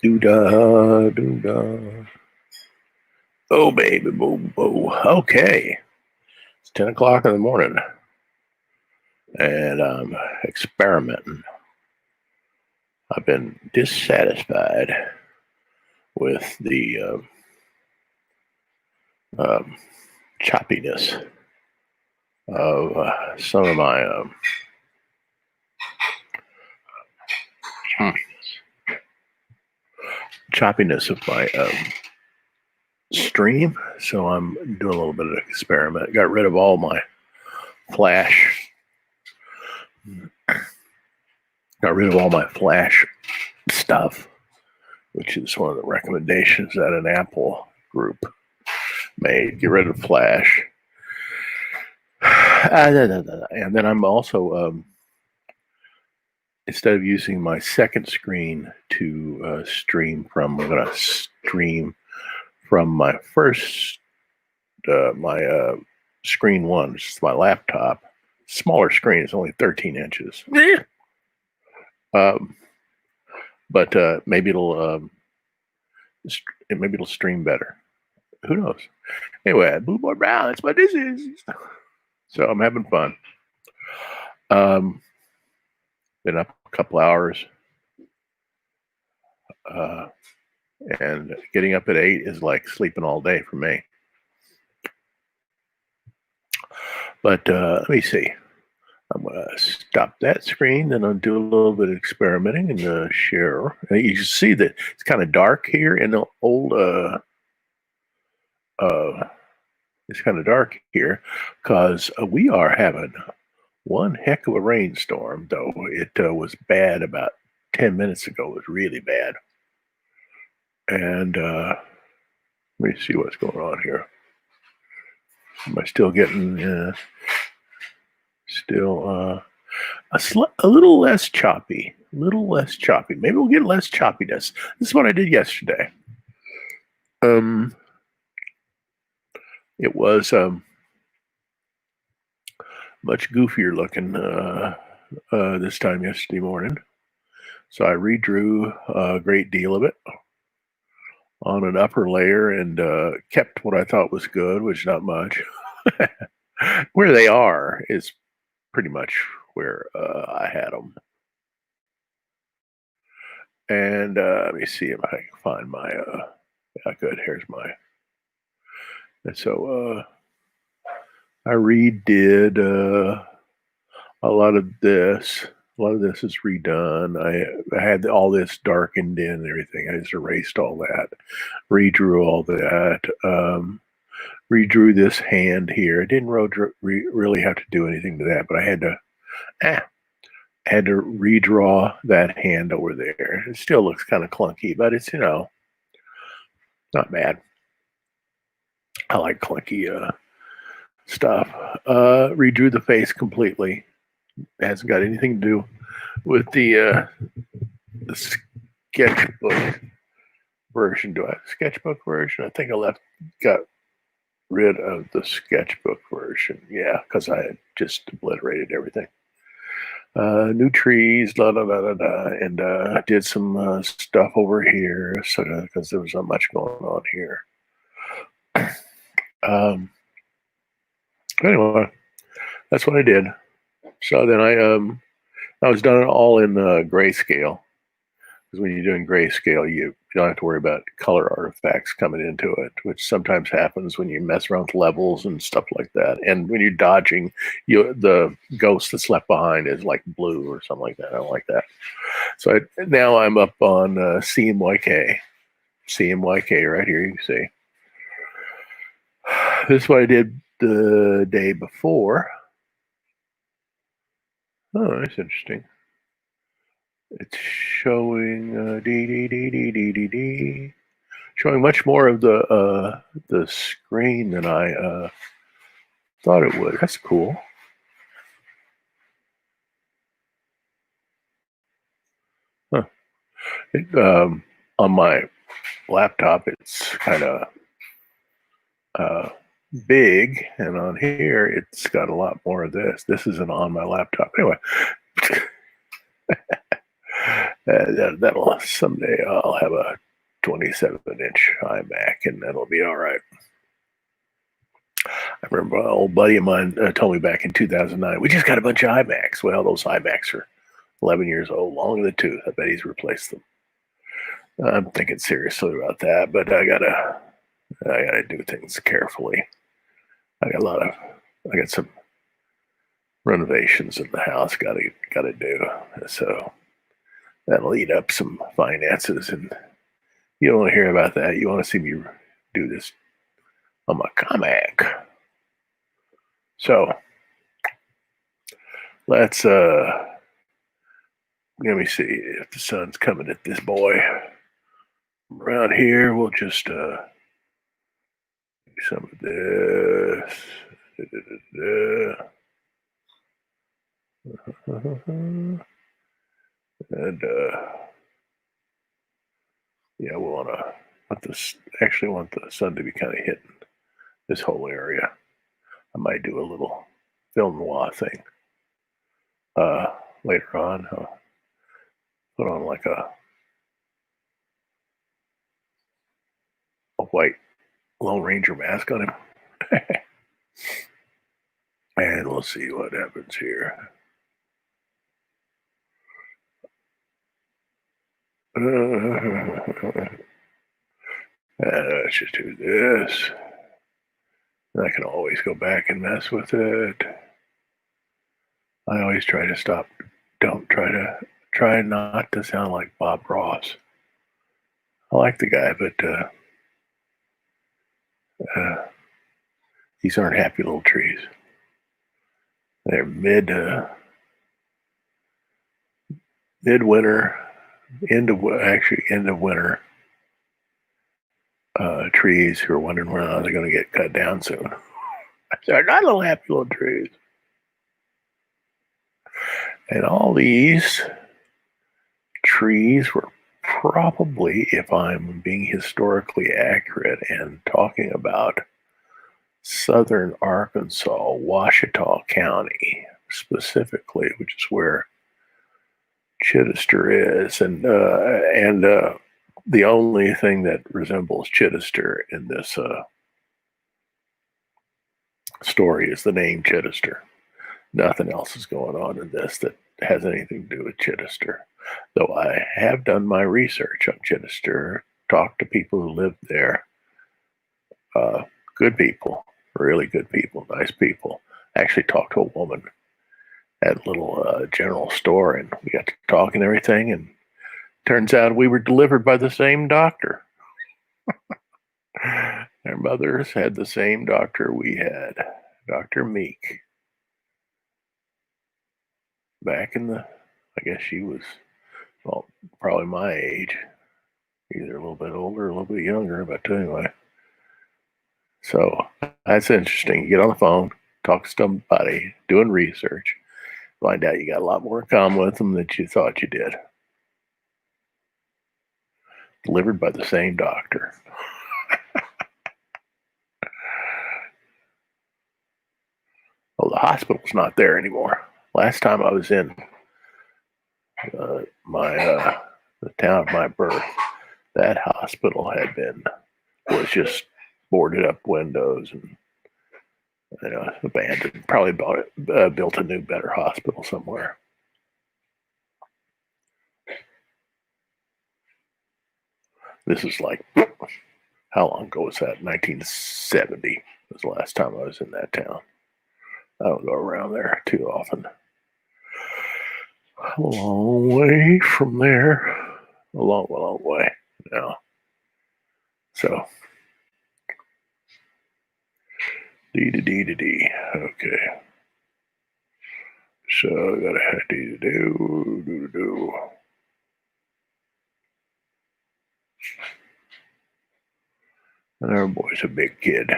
Do-da, do-da. Oh, baby, boo, boo. Okay. It's 10 o'clock in the morning, and I'm experimenting. I've been dissatisfied with the choppiness of some of my choppiness of my stream. So I'm doing a little bit of experiment. Got rid of all my flash. Got rid of all my flash stuff, which is one of the recommendations that an Apple group made. Get rid of flash. And then I'm also instead of using my second screen to stream from, I'm going to stream from my first, my screen one, which is my laptop. Smaller screen, it's only 13 inches. But maybe it'll stream better. Who knows? Anyway, Blue Boy Brown, that's what this is. So I'm having fun. Been up a couple hours. And getting up at 8 is like sleeping all day for me. But let me see. I'm going to stop that screen, then I'll do a little bit of experimenting and share. You can see that it's kind of dark here in the old, it's kind of dark here because we are having one heck of a rainstorm, though it was bad about 10 minutes ago. It was really bad. And let me see what's going on here. Am I still getting a little less choppy? A little less choppy. Maybe we'll get less choppiness. This is what I did yesterday. It was much goofier looking this time yesterday morning. So I redrew a great deal of it on an upper layer and kept what I thought was good, which is not much. Where they are is pretty much where I had them. And let me see if I can find my, yeah, good, here's my, and so I redid a lot of this. A lot of this is redone. I had all this darkened in and everything. I just erased all that, redrew all that, redrew this hand here. I didn't really have to do anything to that, but I had to redraw that hand over there. It still looks kind of clunky, but it's, not bad. I like clunky stuff. Redrew the face completely. It hasn't got anything to do with the sketchbook version. Do I have a sketchbook version? I think I got rid of the sketchbook version. Yeah, because I had just obliterated everything. New trees, and did some stuff over here, so because there was not much going on here. Anyway, that's what I did. So then I was done all in grayscale, because when you're doing grayscale, you don't have to worry about color artifacts coming into it, which sometimes happens when you mess around with levels and stuff like that. And when you're dodging, the ghost that's left behind is like blue or something like that. I don't like that. So now I'm up on CMYK. CMYK right here, you can see. This is what I did the day before. Oh, that's interesting. It's showing showing much more of the screen than I thought it would. That's cool. Huh. On my laptop, it's kind of big, and on here, it's got a lot more of this. This isn't on my laptop. Anyway. That'll someday I'll have a 27-inch iMac, and that'll be all right. I remember an old buddy of mine told me back in 2009, we just got a bunch of iMacs. Well, those iMacs are 11 years old, long in the tooth. I bet he's replaced them. I'm thinking seriously about that, but I gotta do things carefully. I got some renovations in the house. Gotta do. So that'll eat up some finances, and you don't want to hear about that. You want to see me do this on my comic. So let's let me see if the sun's coming at this boy. Around here, we'll just do some of this. And yeah, we want this actually want the sun to be kind of hitting this whole area. I might do a little film noir thing later on. I'll put on like a white Lone Ranger mask on him. And we'll see what happens here. Let's just do this. I can always go back and mess with it. I always try to stop. Don't try not to sound like Bob Ross. I like the guy, but these aren't happy little trees. They're midwinter, end of winter trees who are wondering when they're going to get cut down soon. They're not little happy little trees. And all these trees were probably, if I'm being historically accurate and talking about southern Arkansas, Ouachita County specifically, which is where Chittister is, and the only thing that resembles Chittister in this story is the name Chittister. Nothing else is going on in this that has anything to do with Chittister. Though I have done my research on Chittister, talked to people who lived there. Good people, really good people, nice people. Actually talked to a woman at a little general store, and we got to talk and everything, and turns out we were delivered by the same doctor. Their mothers had the same doctor we had, Dr. Meek. Back in the, I guess she was, well, probably my age, either a little bit older, a little bit younger, but anyway. So that's interesting. You get on the phone, talk to somebody, doing research, find out you got a lot more in common with them than you thought you did. Delivered by the same doctor. Well, the hospital's not there anymore. Last time I was in the town of my birth, that hospital was just boarded up windows and abandoned. Probably built a new, better hospital somewhere. This is like, how long ago was that? 1970 was the last time I was in that town. I don't go around there too often. A long way from there. A long way now. So, D. Okay. So I gotta do. And our boy's a big kid.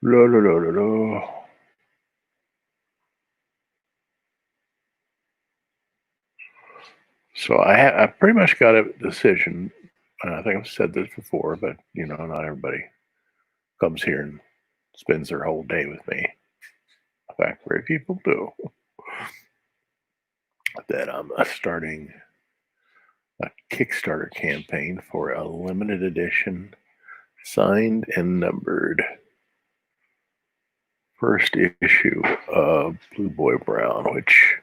La. So I pretty much got a decision I think I've said this before, but not everybody comes here and spends their whole day with me. In fact, very people do. That I'm starting a Kickstarter campaign for a limited edition, signed and numbered first issue of Blue Boy Brown, which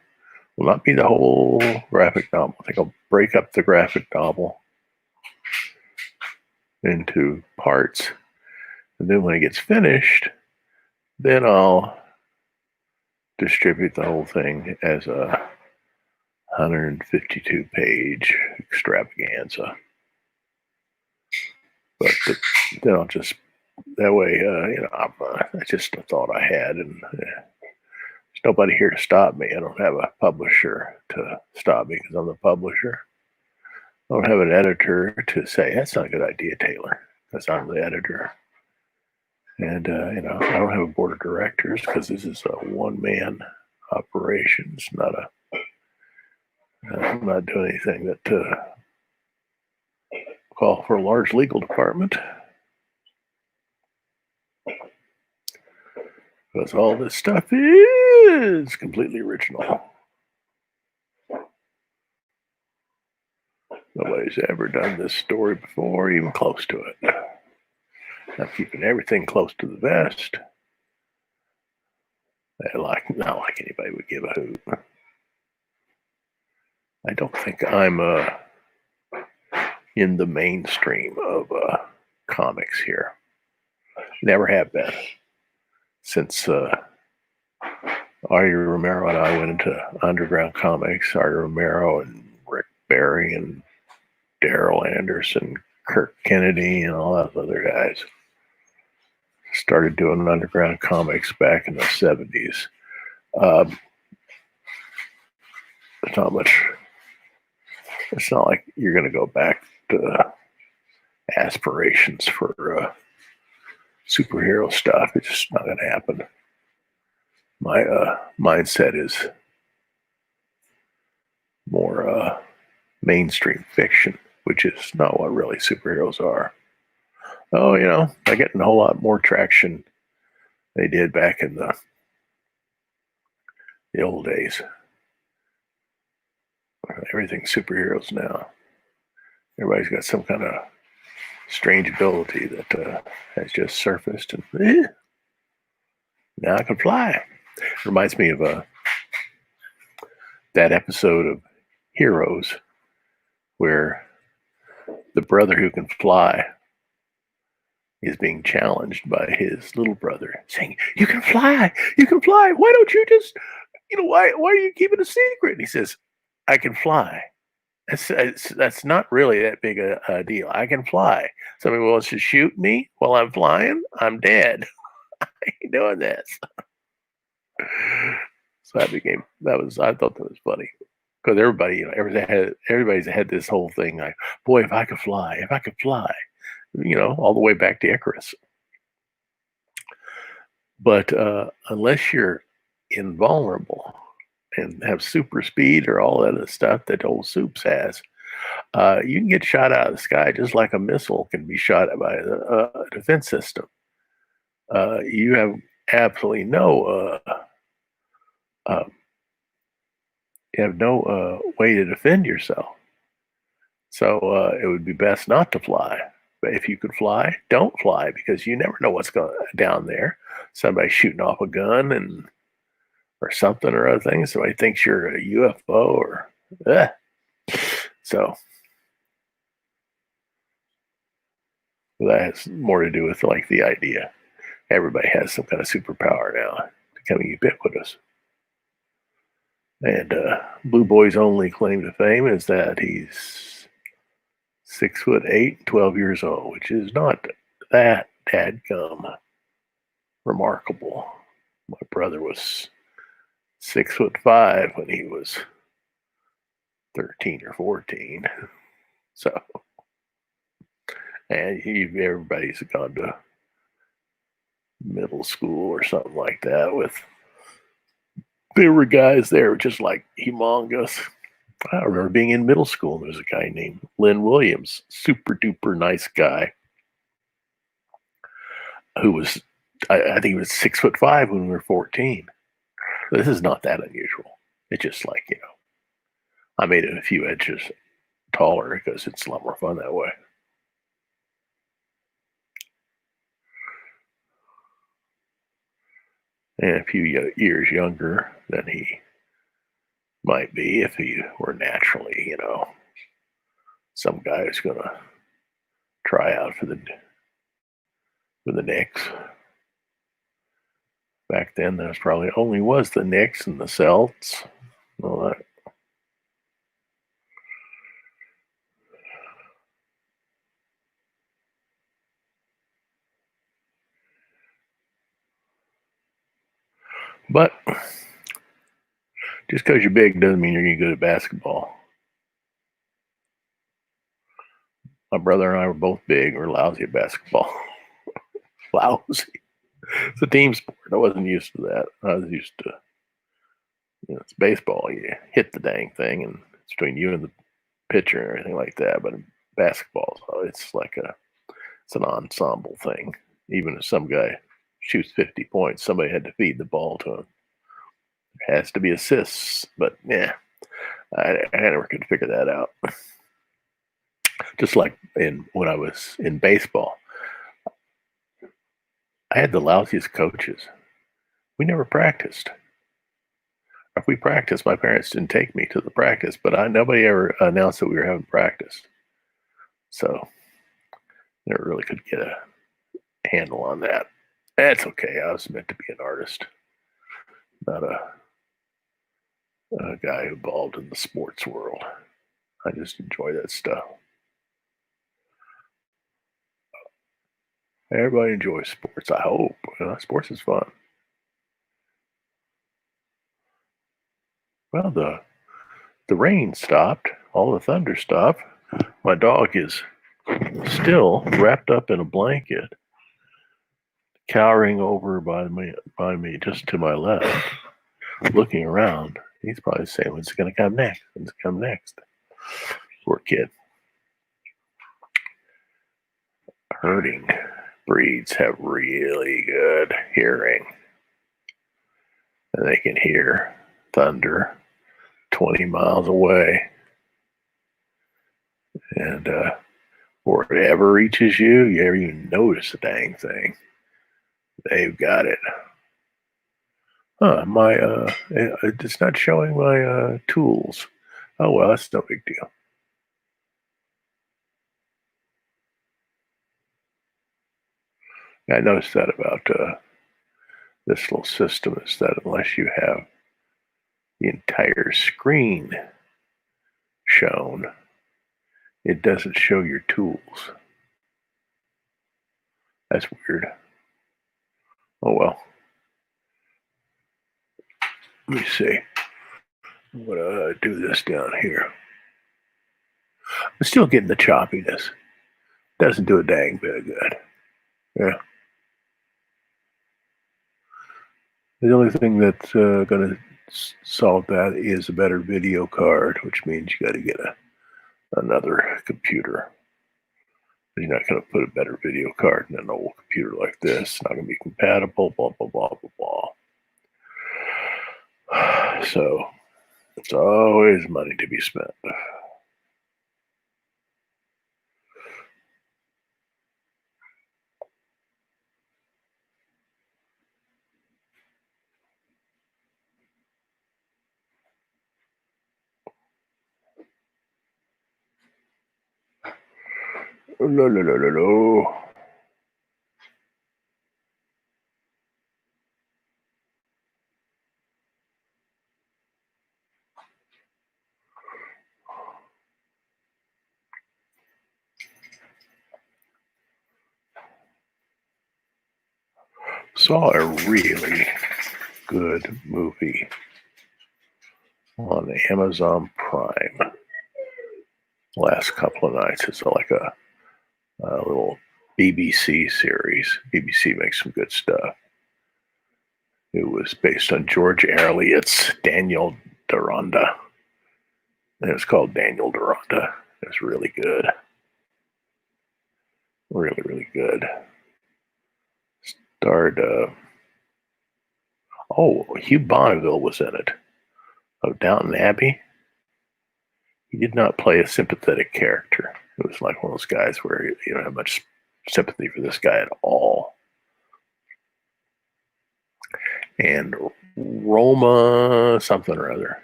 will not be the whole graphic novel. I think I'll break up the graphic novel into parts. And then when it gets finished, then I'll distribute the whole thing as a 152-page extravaganza. But then I'll just, that way, that's just a thought I had, and there's nobody here to stop me. I don't have a publisher to stop me because I'm the publisher. I don't have an editor to say, that's not a good idea, Taylor, because I'm the editor. And, I don't have a board of directors because this is a one-man operation. It's not I'm not doing anything that call for a large legal department. Because all this stuff is completely original. Nobody's ever done this story before, even close to it. I'm keeping everything close to the vest. Not like anybody would give a hoot. I don't think I'm in the mainstream of comics here. Never have been. Since Artie Romero and I went into underground comics, Artie Romero and Rick Barry and Daryl Anderson, Kirk Kennedy, and all those other guys started doing underground comics back in the 70s. It's not like you're going to go back to aspirations for superhero stuff. It's just not going to happen. My mindset is more mainstream fiction, which is not what really superheroes are. Oh, they're getting a whole lot more traction they did back in the old days. Everything's superheroes now. Everybody's got some kind of strange ability that has just surfaced, and now I can fly. Reminds me of that episode of Heroes where the brother who can fly is being challenged by his little brother, saying, "You can fly! You can fly! Why don't you just, why are you keeping a secret?" And he says, "I can fly. That's not really that big a deal. I can fly. Somebody wants to shoot me while I'm flying, I'm dead. I ain't doing this." So I thought that was funny. Because everybody, everybody's had this whole thing like, boy, if I could fly, all the way back to Icarus. But unless you're invulnerable and have super speed or all that other stuff that old Soups has, you can get shot out of the sky just like a missile can be shot by a defense system. You have absolutely no way to defend yourself. So it would be best not to fly. But if you could fly, don't fly, because you never know what's going down there. Somebody shooting off a gun or something or other things. Somebody thinks you're a UFO or so that has more to do with like the idea. Everybody has some kind of superpower now, becoming ubiquitous. And Blue Boy's only claim to fame is that he's 6'8", 12 years old, which is not that dadgum remarkable. My brother was 6'5" when he was 13 or 14. So, and everybody's gone to middle school or something like that with. There were guys there just like humongous. I remember being in middle school and there was a guy named Lynn Williams, super duper nice guy who was, I think he was 6'5" when we were 14. This is not that unusual. It's just like, I made it a few inches taller because it's a lot more fun that way. And a few years younger than he might be if he were naturally, some guy who's going to try out for the Knicks. Back then, there probably only was the Knicks and the Celts. All that. But just because you're big doesn't mean you're going to be good at basketball. My brother and I were both big. We're lousy at basketball. Lousy. It's a team sport. I wasn't used to that. I was used to, it's baseball. You hit the dang thing, and it's between you and the pitcher and everything like that. But in basketball, it's like it's an ensemble thing. Even if some guy shoots 50 points, somebody had to feed the ball to him. It has to be assists, but yeah, I never could figure that out. Just like when I was in baseball, I had the lousiest coaches. We never practiced. If we practiced, my parents didn't take me to the practice, but nobody ever announced that we were having practice. So never really could get a handle on that. That's okay. I was meant to be an artist, not a guy involved in the sports world. I just enjoy that stuff. Everybody enjoys sports, I hope. Sports is fun. Well, the rain stopped. All the thunder stopped. My dog is still wrapped up in a blanket, cowering over by me just to my left, looking around. He's probably saying, when's it going to come next? When's it come next? Poor kid. Herding breeds have really good hearing. And they can hear thunder 20 miles away. And before it ever reaches you, you ever even notice the dang thing. They've got it. It's not showing my tools. Oh, well, that's no big deal. I noticed that about this little system is that unless you have the entire screen shown, it doesn't show your tools. That's weird. Oh, well. Let me see. I'm going to do this down here. I'm still getting the choppiness. Doesn't do a dang bit of good. Yeah. The only thing that's going to solve that is a better video card, which means you got to get another computer. You're not going to put a better video card in an old computer like this. It's not going to be compatible, blah, blah, blah, blah, blah. So it's always money to be spent. No, no, no, no, no. Saw a really good movie on Amazon Prime last couple of nights. It's like a little BBC series. BBC makes some good stuff. It was based on George Eliot's Daniel Deronda. And it was called Daniel Duranta. It was really good. Really, really good. Starred, Hugh Bonneville was in it. Of Downton Abbey. He did not play a sympathetic character. It was like one of those guys where you don't have much sympathy for this guy at all. And Roma something or other.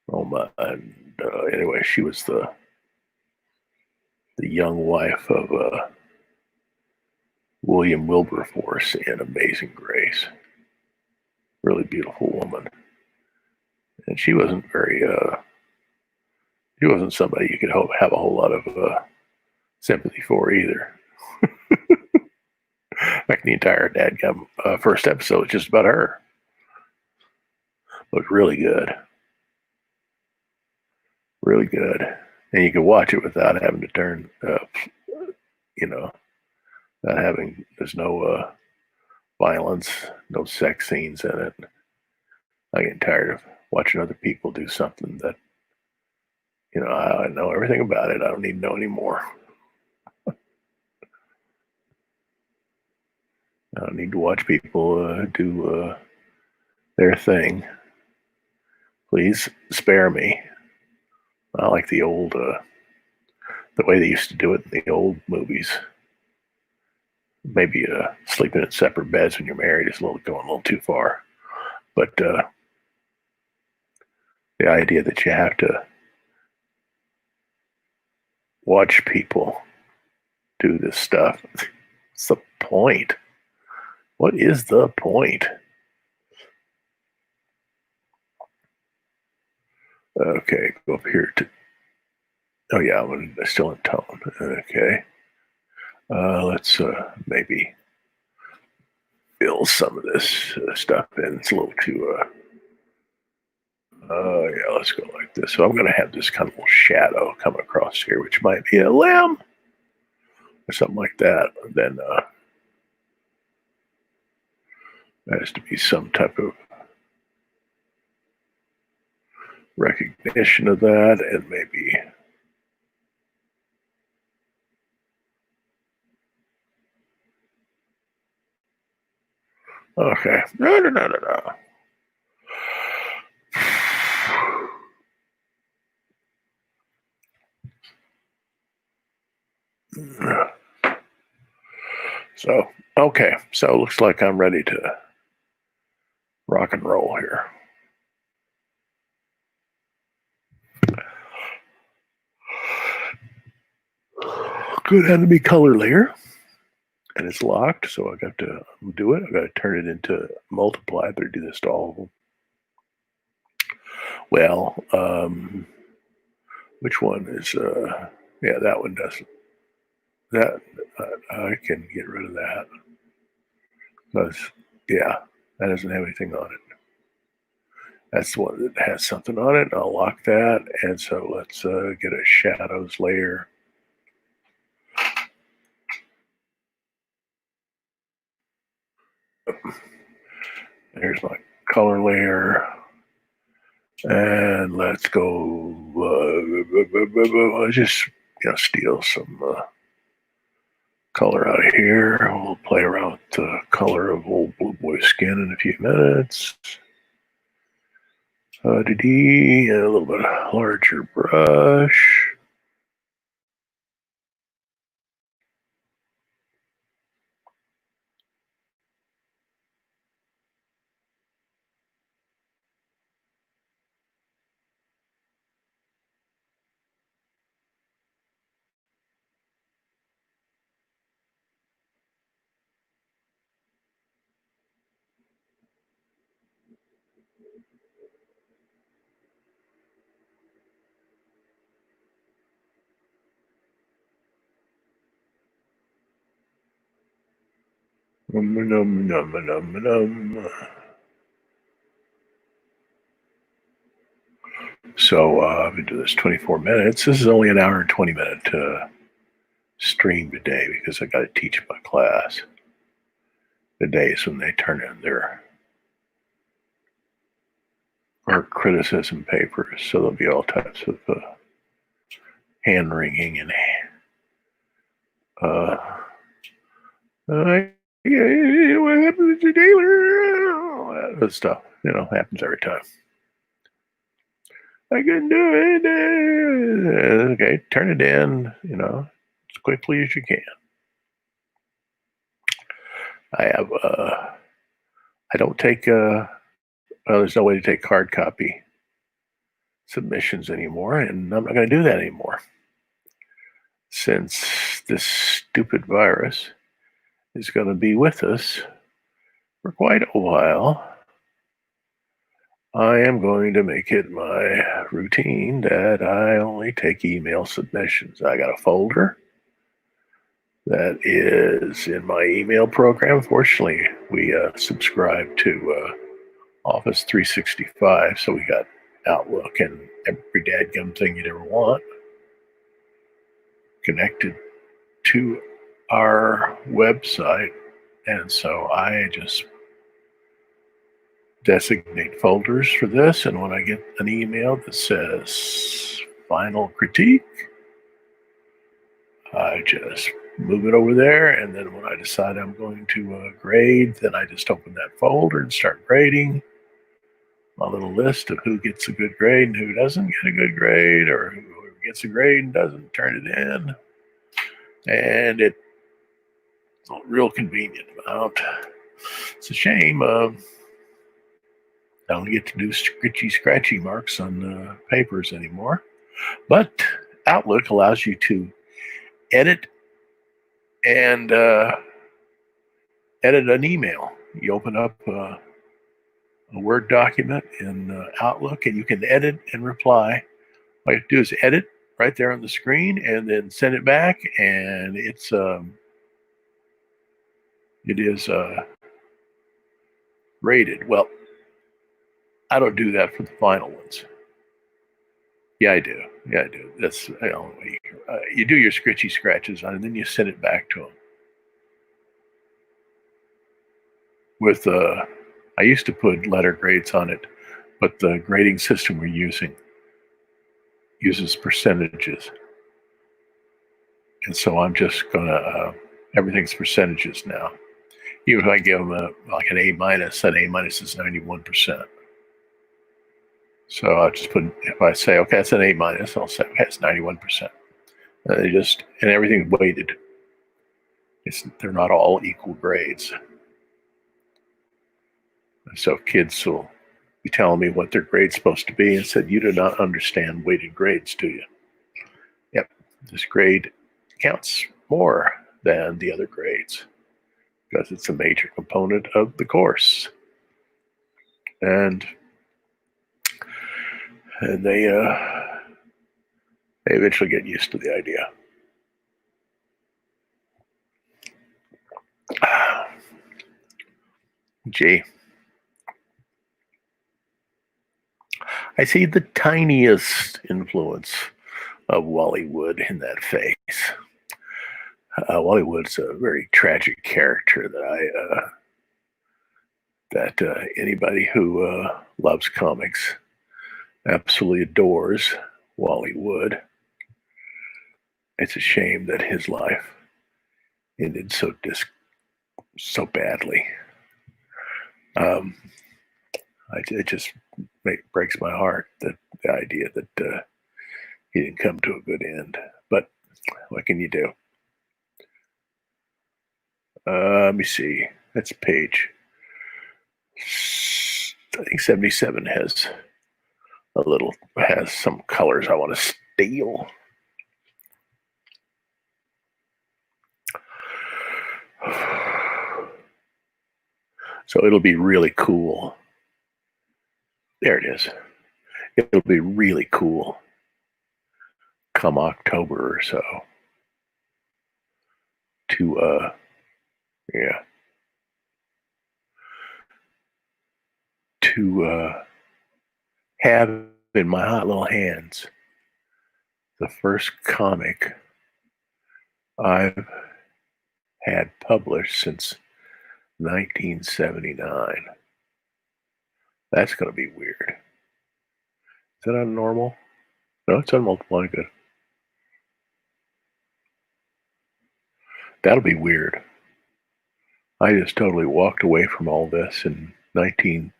Roma, and anyway, she was the young wife of William Wilberforce in Amazing Grace. Really beautiful woman, and she wasn't very. She wasn't somebody you could have a whole lot of sympathy for either. Like the entire dadgum first episode was just about her. Looked really good. Really good. And you could watch it without having to turn, there's no violence, no sex scenes in it. I get tired of watching other people do something that, I know everything about it. I don't need to know anymore. I don't need to watch people do their thing. Please spare me. I like the old, the way they used to do it in the old movies. Maybe sleeping in separate beds when you're married is going a little too far. But the idea that you have to watch people do this stuff, what's the point? What is the point? Okay, go up here to. Oh yeah, I'm still in tone. Okay, let's maybe fill some of this stuff in. It's a little too. Yeah, let's go like this. So I'm going to have this kind of little shadow come across here, which might be a limb or something like that. And then there has to be some type of recognition of that, and maybe. Okay. No. So, okay. So it looks like I'm ready to rock and roll here. Good enemy color layer. And it's locked, so I got to do it. I got to turn it into multiply. I better do this to all of them. Well, which one is, yeah, that one doesn't. That, I can get rid of that. Because, yeah, that doesn't have anything on it. That's the one that has something on it. I'll lock that. And so let's get a shadows layer. There's my color layer. And let's go just steal some color out of here. We'll play around with the color of old Blue Boy skin in a few minutes. A little bit larger brush. So I've been doing this 24 minutes. This is only an hour and 20-minute stream today because I got to teach my class. The days when they turn in their or criticism papers. So there'll be all types of hand wringing and what happened to Taylor? That stuff, happens every time. I can do it. Okay, turn it in, as quickly as you can. I don't take, there's no way to take hard copy submissions anymore, and I'm not going to do that anymore. Since this stupid virus is going to be with us for quite a while, I am going to make it my routine that I only take email submissions. I got a folder that is in my email program. Fortunately, we subscribe to Office 365, so we got Outlook and every dadgum thing you'd ever want connected to our website. And so I just designate folders for this, and when I get an email that says final critique, I just move it over there, and then when I decide I'm going to grade, then I just open that folder and start grading my little list of who gets a good grade and who doesn't get a good grade, or who gets a grade and doesn't turn it in. And it's a real convenient amount. It's a shame I don't get to do scratchy marks on papers anymore. But Outlook allows you to edit and edit an email. You open up a Word document in Outlook, and you can edit and reply. All you have to do is edit right there on the screen, and then send it back, and it is rated. Well, I don't do that for the final ones. Yeah, I do. That's you do your scratches on, and then you send it back to them. With I used to put letter grades on it, but the grading system we're using uses percentages, and so I'm just gonna everything's percentages now. Even if I give them like an A minus, that A minus is 91%. So I'll just put, if I say, okay, it's an A minus, I'll say, okay, it's 91%. And everything's weighted. They're not all equal grades. So kids will be telling me what their grade's supposed to be and said, you do not understand weighted grades, do you? Yep, this grade counts more than the other grades because it's a major component of the course. And they eventually get used to the idea. Gee. I see the tiniest influence of Wally Wood in that face. Wally Wood's a very tragic character that anybody who loves comics absolutely adores Wally Wood. It's a shame that his life ended so badly. It just breaks my heart, that the idea that he didn't come to a good end. But what can you do? Let me see. That's page. I think 77 has some colors I want to steal. So it'll be really cool. There it is. It'll be really cool come October or so to have in my hot little hands the first comic I've had published since 1979. That's going to be weird. that on normal? No, it's on multiply. Good. That'll be weird. I just totally walked away from all this in 19.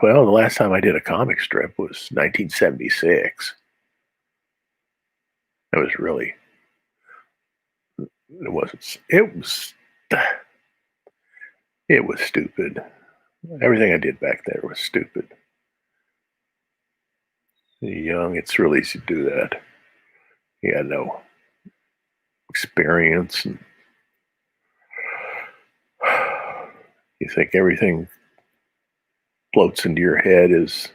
Well, the last time I did a comic strip was 1976. It was really. It wasn't. It was stupid. Everything I did back there was stupid. Young, it's real easy to do that. You had no experience, and you think everything floats into your head is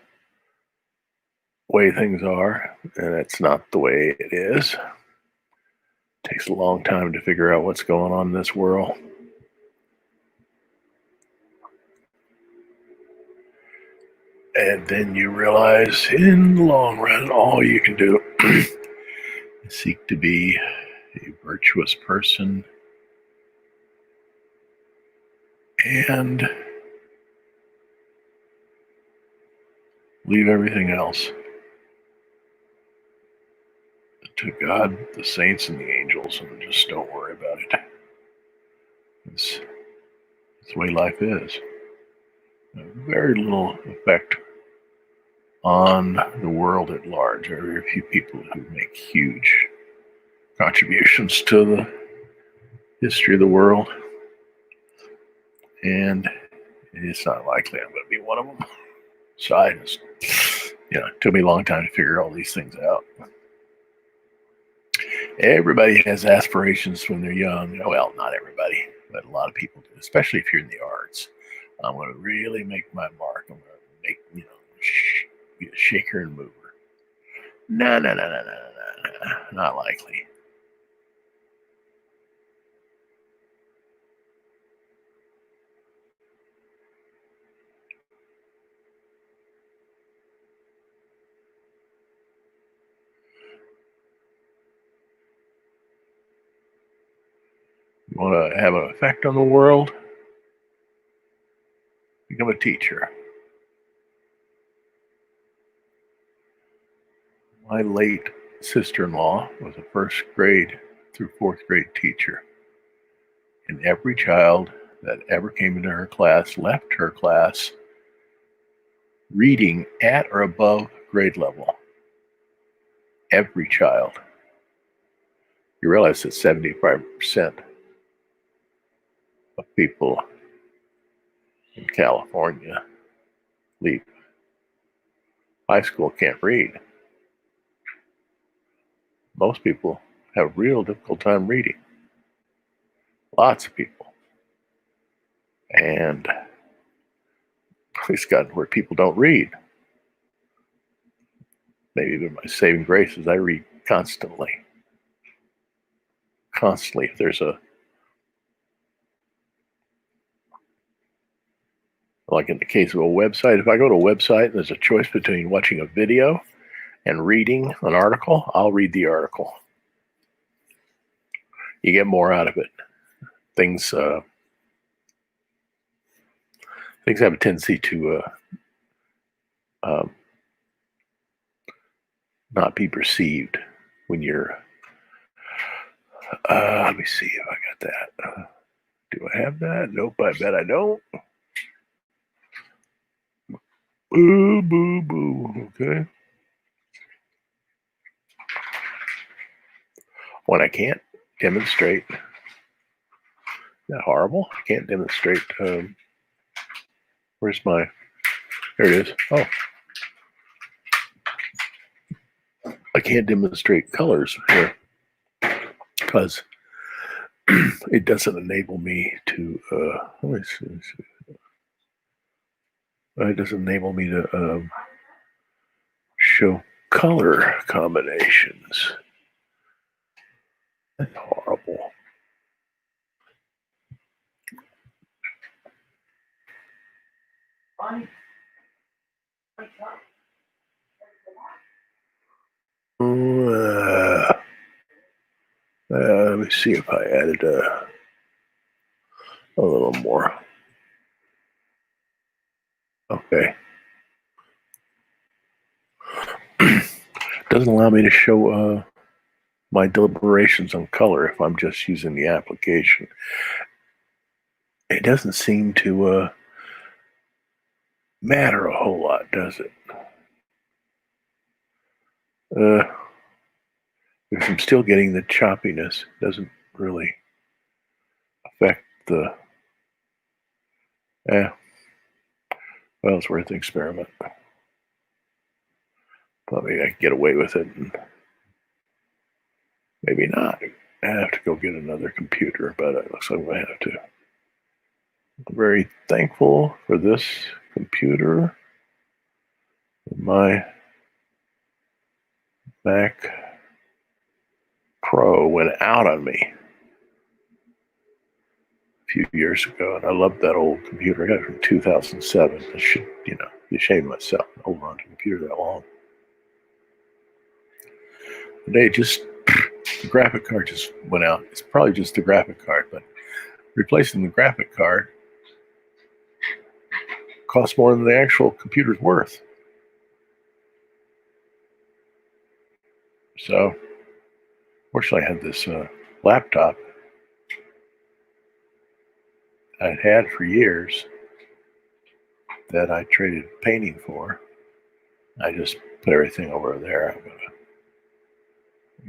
the way things are, and that's not the way it is. It takes a long time to figure out what's going on in this world. And then you realize in the long run, all you can do is seek to be a virtuous person and leave everything else to God, the saints, and the angels, and just don't worry about it. It's the way life is. Very little effect on the world at large. Very few people who make huge contributions to the history of the world, and it's not likely I'm going to be one of them. So I just, it took me a long time to figure all these things out. Everybody has aspirations when they're young. Well, not everybody, but a lot of people do, especially if you're in the arts. I'm going to really make my mark. I'm going to make, be a shaker and mover. No, not likely. You want to have an effect on the world? Become a teacher. My late sister-in-law was a first grade through fourth grade teacher. And every child that ever came into her class left her class reading at or above grade level. Every child. You realize that 75% of people in California leave high school can't read. Most people have a real difficult time reading. Lots of people. And it's gotten where people don't read. Maybe my saving grace is I read constantly. Constantly. If there's like in the case of a website, if I go to a website and there's a choice between watching a video and reading an article, I'll read the article. You get more out of it. Things have a tendency to not be perceived when you're. Let me see if I got that. Do I have that? Nope, I bet I don't. Boo, boo, boo. Okay. When I can't demonstrate, is that horrible? I can't demonstrate. Where's my? There it is. Oh. I can't demonstrate colors here because it doesn't enable me to. Let me see. It doesn't enable me to show color combinations. That's horrible. Let me see if I added a little more. Okay. doesn't allow me to show my deliberations on color if I'm just using the application. It doesn't seem to matter a whole lot, does it? If I'm still getting the choppiness, it doesn't really affect the. Well, it's worth an experiment. Thought maybe I could get away with it, and maybe not. I have to go get another computer, but it looks like I have to. I'm very thankful for this computer. My Mac Pro went out on me a few years ago, and I loved that old computer. I got it from 2007. I should, be ashamed of myself to hold on to a computer that long. The graphic card just went out. It's probably just the graphic card, but replacing the graphic card costs more than the actual computer's worth. So, fortunately, I had this laptop I'd had for years that I traded painting for. I just put everything over there. I'm going to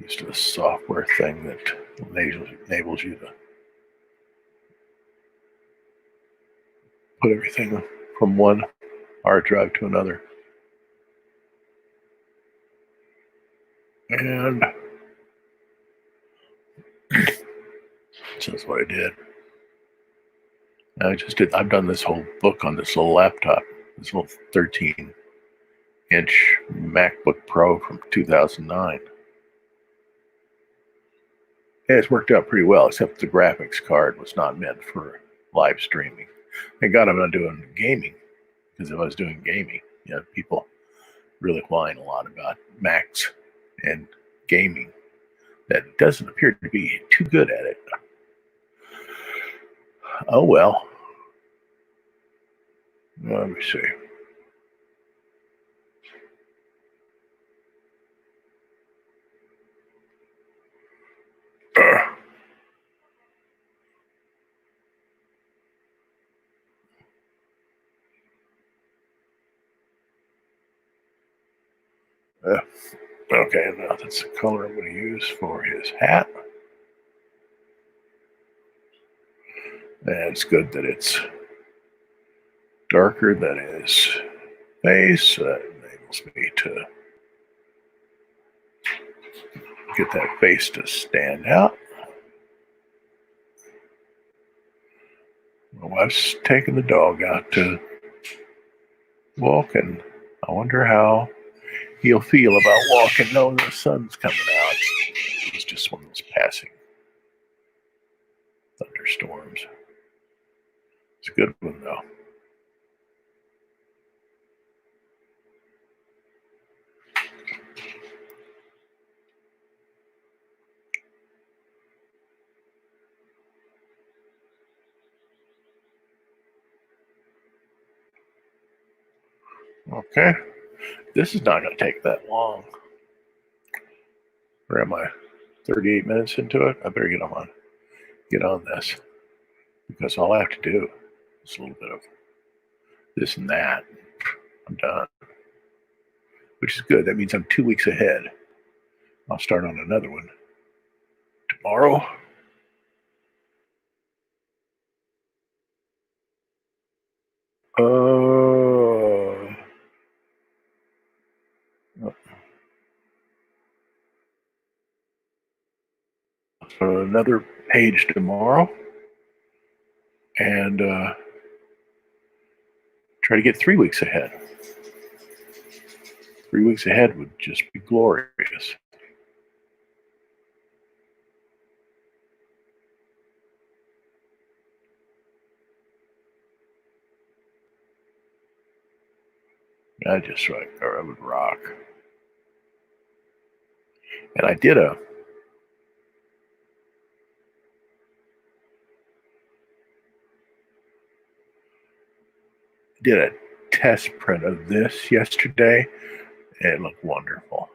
use this software thing that enables you to put everything from one hard drive to another. And so that's what I did. I've done this whole book on this little laptop, this little 13-inch MacBook Pro from 2009. And it's worked out pretty well, except the graphics card was not meant for live streaming. Thank God I'm not doing gaming, because if I was doing gaming, people really whine a lot about Macs and gaming. That doesn't appear to be too good at it. Oh well. Let me see. Okay, now that's the color I'm going to use for his hat. And it's good that it's darker than his face. That enables me to get that face to stand out. My wife's taking the dog out to walk, and I wonder how he'll feel about walking knowing the sun's coming out. It's just one of those passing thunderstorms. It's a good one, though. Okay, this is not going to take that long. Where am I? 38 minutes into it. I better get on this, because all I have to do is a little bit of this and that. I'm done, which is good. That means I'm 2 weeks ahead. I'll start on another one tomorrow. Another page tomorrow, and try to get 3 weeks ahead. 3 weeks ahead would just be glorious. I would rock. And I did a test print of this yesterday, and it looked wonderful.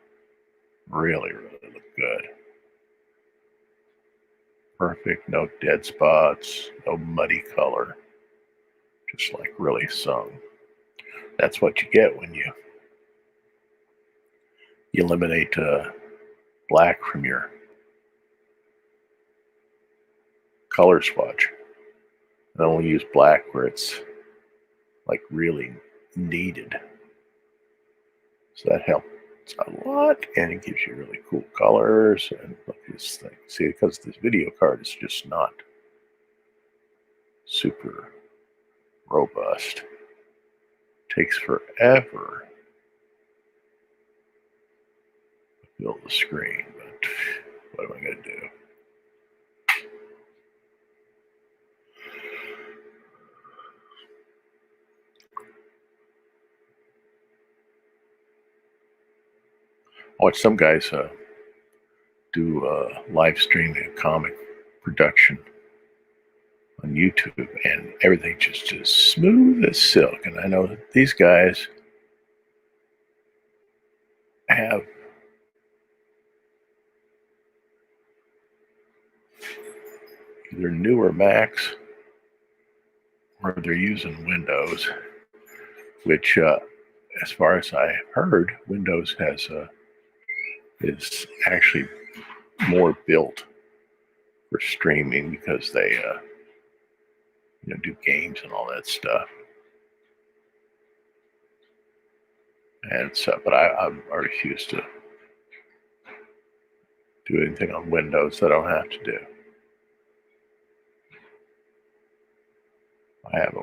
Really, really look good. Perfect, no dead spots, no muddy color. Just like really sung. That's what you get when you eliminate black from your color swatch. I only use black where it's like really needed. So that helps a lot, and it gives you really cool colors. And look at this thing. See, because this video card is just not super robust. Takes forever to fill the screen, but what am I going to do? I watch some guys do live streaming comic production on YouTube, and everything just as smooth as silk. And I know that these guys have either newer Macs or they're using Windows, which, as far as I heard, Windows has is actually more built for streaming because they do games and all that stuff. And so, but I refuse to do anything on Windows that I don't have to do. I have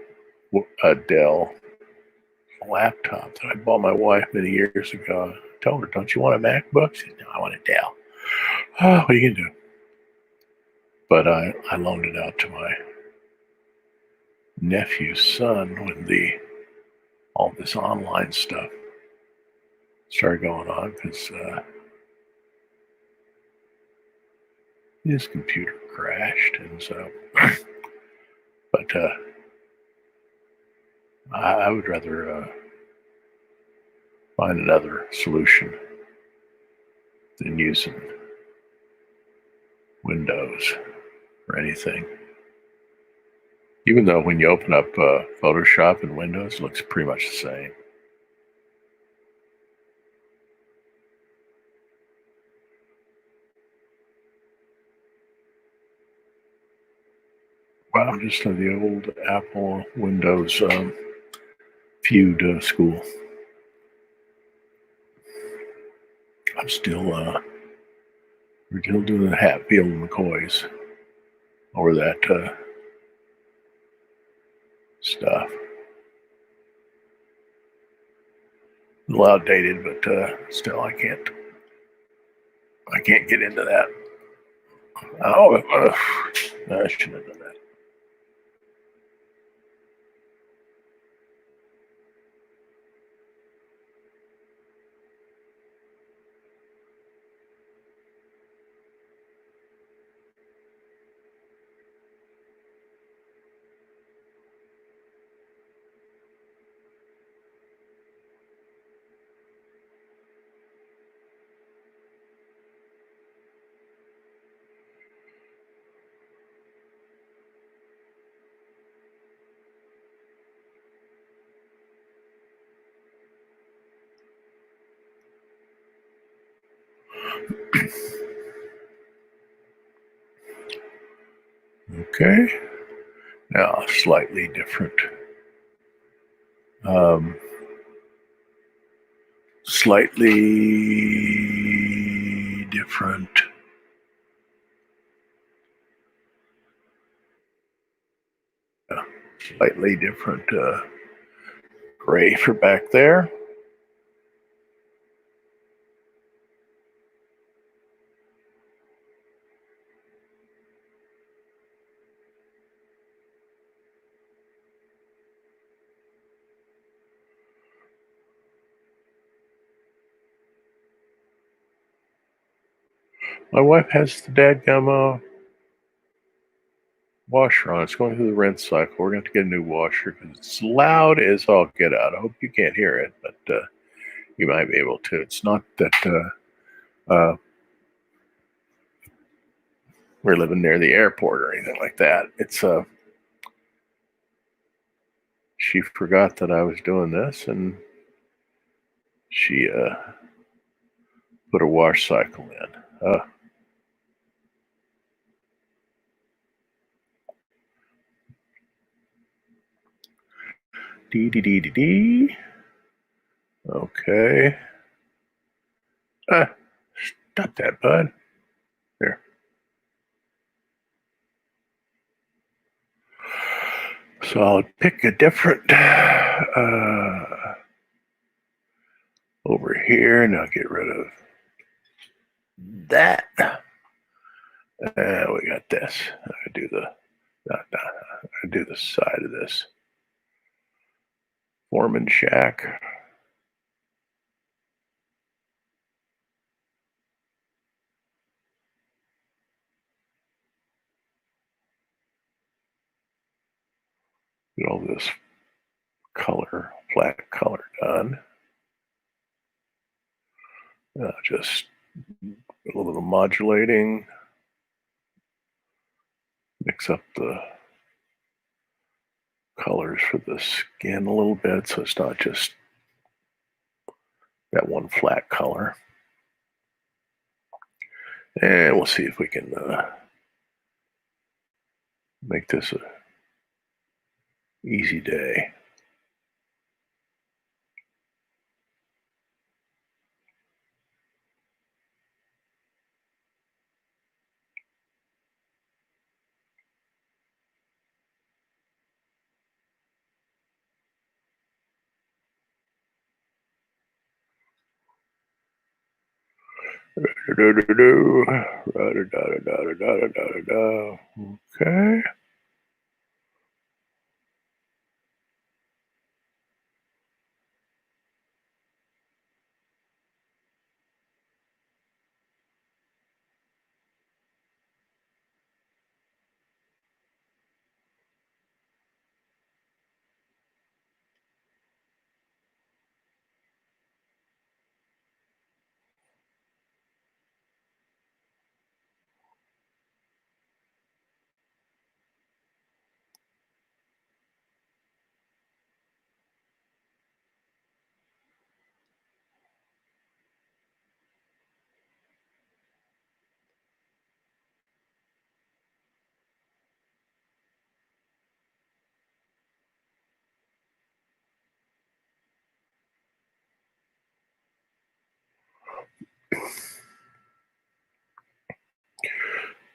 a Dell laptop that I bought my wife many years ago. I told her, "Don't you want a MacBook?" She said, "No, I want a Dell." Oh, what are you gonna do? But I loaned it out to my nephew's son when all this online stuff started going on because his computer crashed, and so. But I would rather find another solution than using Windows or anything. Even though when you open up Photoshop in Windows, it looks pretty much the same. Well, I'm just in the old Apple Windows feud school. I'm still we're still doing the Hatfield and McCoys over that stuff. A little outdated, but still, I can't get into that. Oh, I shouldn't have done that. Okay, now slightly different. Slightly different. Slightly different gray for back there. My wife has the dadgum washer on. It's going through the rinse cycle. We're going to get a new washer because it's loud as all get out. I hope you can't hear it, but you might be able to. It's not that we're living near the airport or anything like that. It's she forgot that I was doing this, and she put a wash cycle in. Dee dee dee dee dee. Okay. Stop that, bud. There. So I'll pick a different over here, and I'll get rid of that. We got this. I do the side of this. Foreman shack. Get all this color, flat color done. Just a little bit of modulating. Mix up the colors for the skin a little bit so it's not just that one flat color. And we'll see if we can make this a easy day. Okay.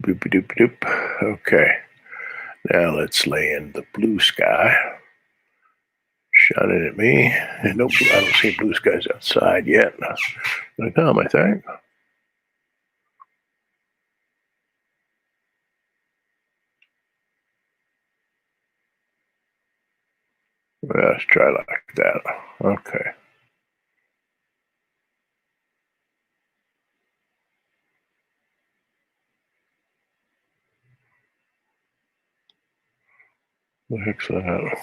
Boop doop doop. Okay. Now let's lay in the blue sky. Shining at me. And nope, I don't see blue skies outside yet. Gonna come, I think. Let's try like that. Okay. What the heck's that?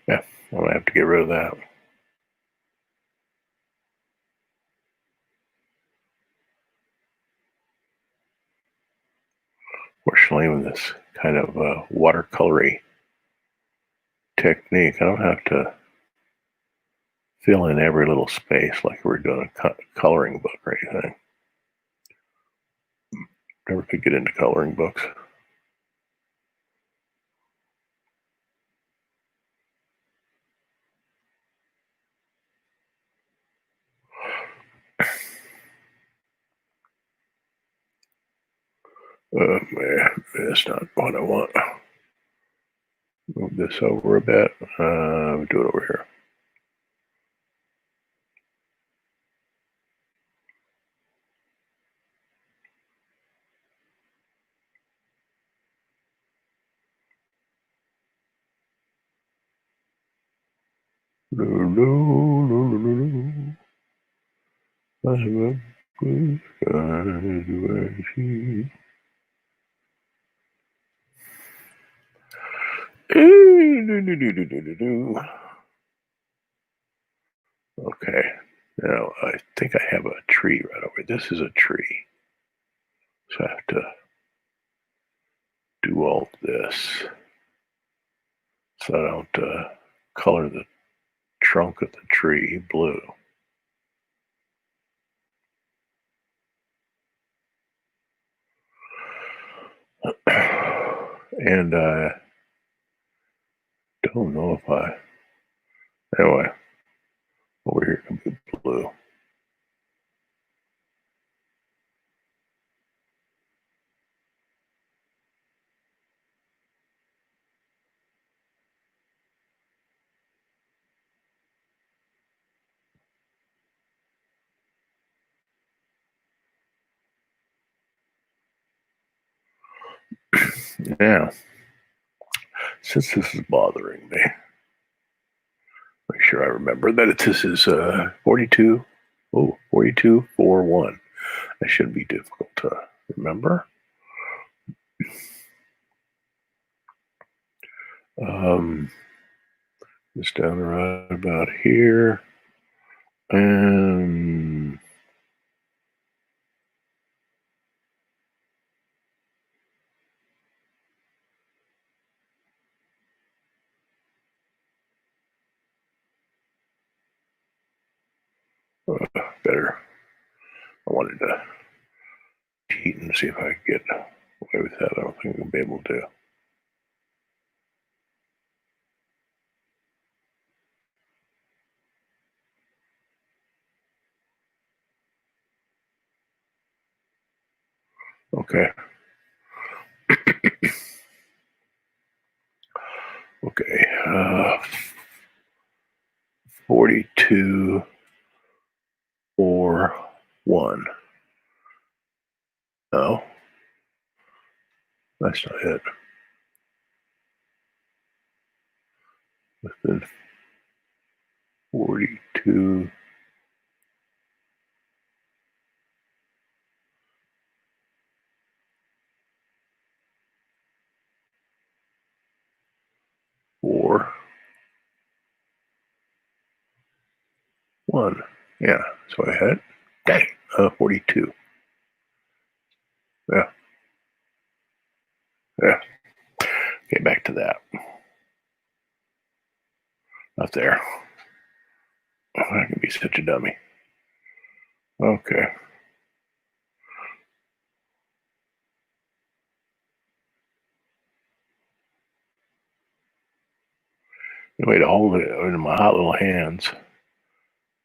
Yeah, I'm gonna have to get rid of that. Fortunately, with this kind of watercolory technique, I don't have to fill in every little space like we're doing a coloring book or anything. Never could get into coloring books. Man, that's not what I want. Move this over a bit. Do it over here. I have a blue sky to see. Okay. Now I think I have a tree right over here. This is a tree. So I have to do all this so I don't color the trunk of the tree blue. And I don't know if I. Anyway, over here can be blue. Now, since this is bothering me, make sure I remember that this is 42. Oh, 4241. That shouldn't be difficult to remember. Just down right about here. And better. I wanted to cheat and see if I could get away with that. I don't think I'm going to be able to. Okay. Okay. 42 4 1. No, that's not it. Within 42. Four, one. Yeah, so I had dang 42. Yeah, yeah. Get back to that. Not there. I can be such a dummy. Okay. Anyway, to hold it in my hot little hands,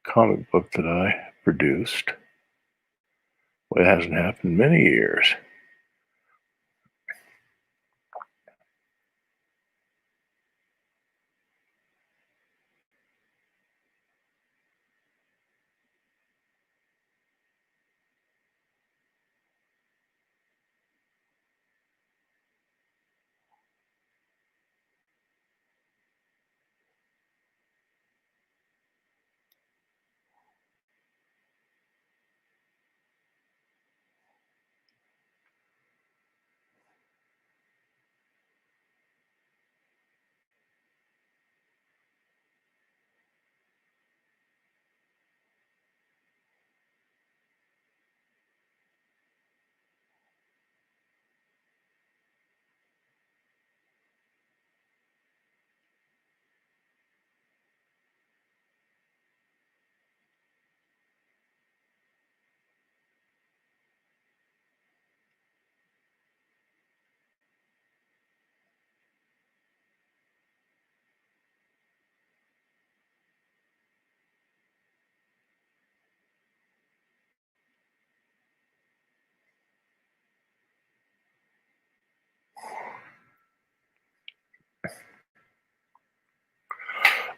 comic book that I produced. Well, it hasn't happened in many years.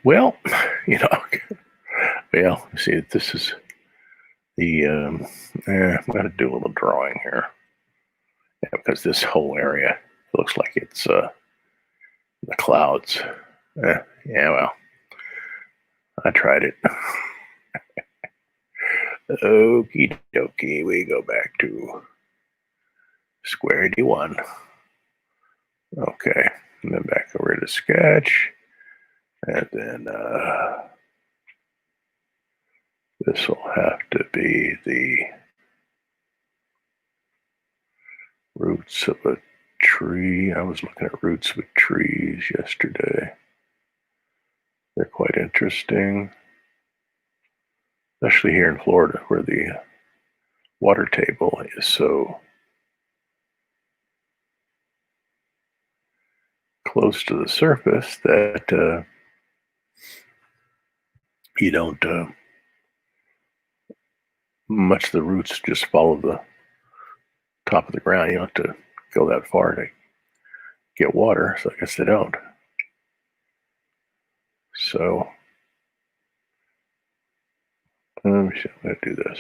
Well, you know, well, see, this is the, I'm going to do a little drawing here. Yeah, because this whole area looks like it's the clouds. Yeah, well, I tried it. Okie dokie, we go back to square D1. Okay, and then back over to sketch, and then This will have to be the roots of a tree. I was looking at roots of trees yesterday. They're quite interesting, especially here in Florida where the water table is so close to the surface that you don't much of the roots just follow the top of the ground. You don't have to go that far to get water, so I guess they don't. So I'm going to do this.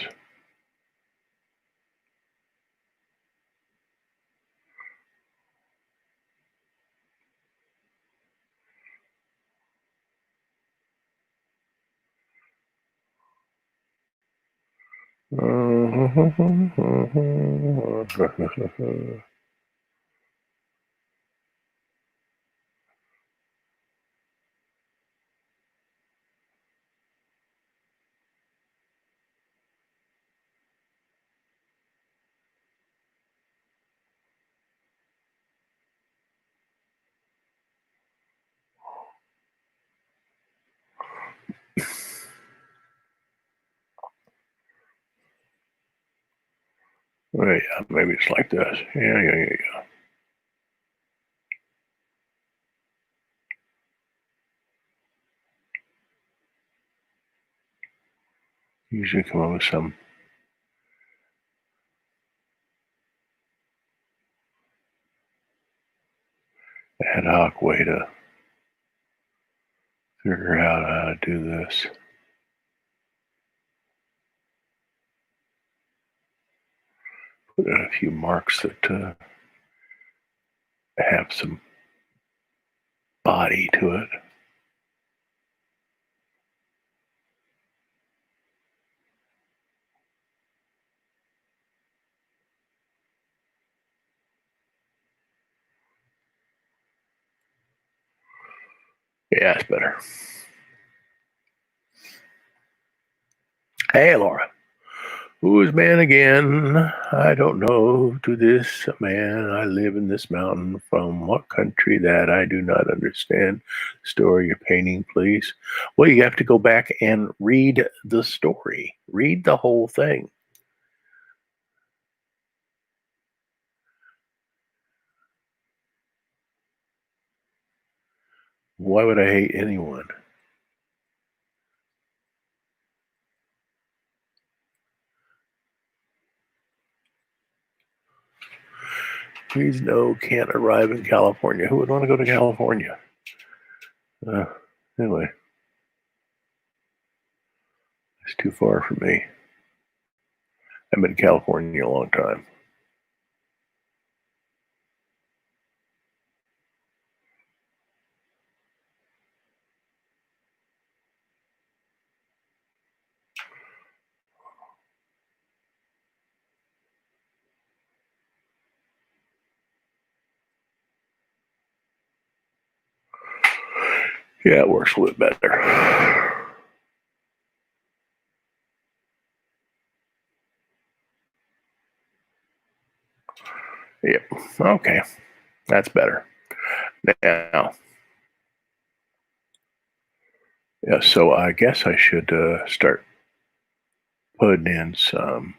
Right, yeah, maybe it's like this. Yeah. Usually come up with some ad hoc way to figure out how to do this. Put in a few marks that have some body to it. Yeah, it's better. Hey, Laura. Who is man again? I don't know. To this man, I live in this mountain. From what country that I do not understand? Story you're painting, please. Well, you have to go back and read the story. Read the whole thing. Why would I hate anyone? Please no, can't arrive in California. Who would want to go to California? Uh, anyway, it's too far from me. I've been in California a long time. Yeah, it works a little bit better. Yep. Okay. That's better. Now, yeah, so I guess I should start putting in some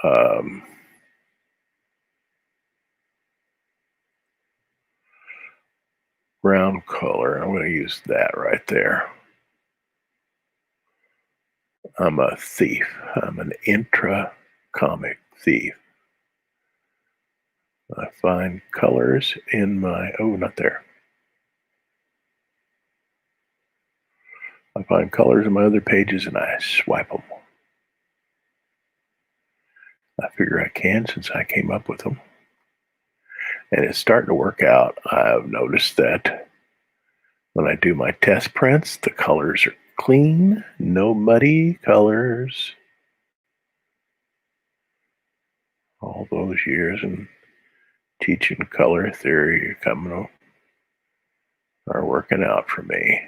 um, brown color. I'm going to use that right there. I'm a thief. I'm an intra comic thief. I find colors in my, oh, not there. I find colors in my other pages and I swipe them. I figure I can since I came up with them. And it's starting to work out. I've noticed that when I do my test prints, the colors are clean, no muddy colors. All those years and teaching color theory are working out for me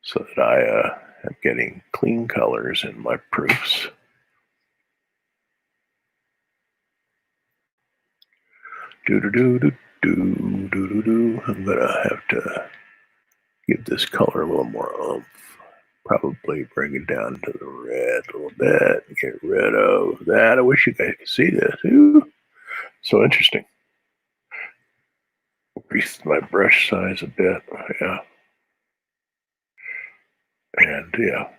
so that I I'm getting clean colors in my proofs. Do-do-do-do-do-do-do-do. I'm gonna have to give this color a little more oomph. Probably bring it down to the red a little bit. Get rid of that. I wish you guys could see this. Ooh, so interesting. Increase my brush size a bit. Yeah. And yeah.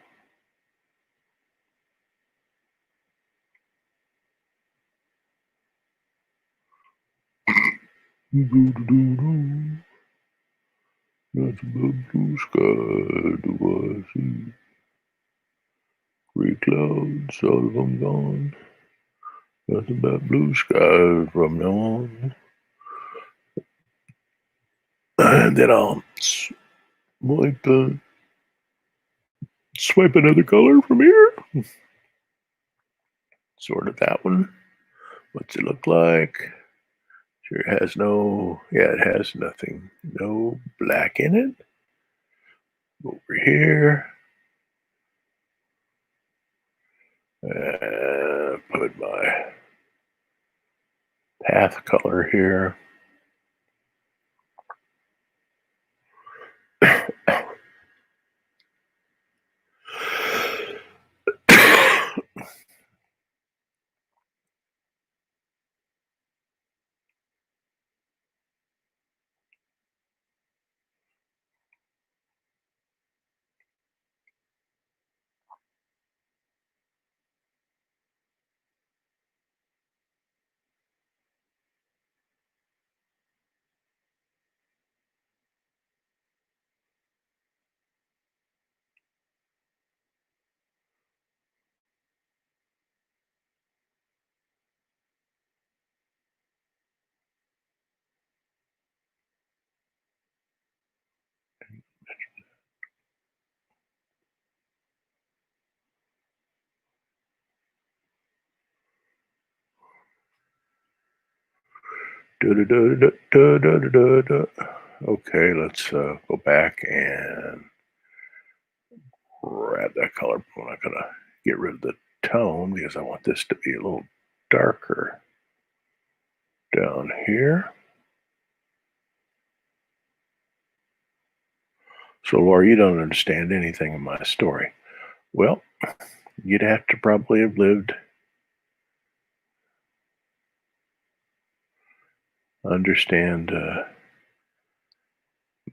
That's about blue sky. Do I see gray clouds? All of them gone. That's about blue sky from now on. And then I'll swipe another color from here. Sort of that one. What's it look like? Sure, it has no, yeah, it has nothing, no black in it. Over here. Put my path color here. Okay, let's go back and grab that color. I'm not going to get rid of the tone because I want this to be a little darker down here. So, Laura, you don't understand anything in my story. Well, you'd have to probably have lived, understand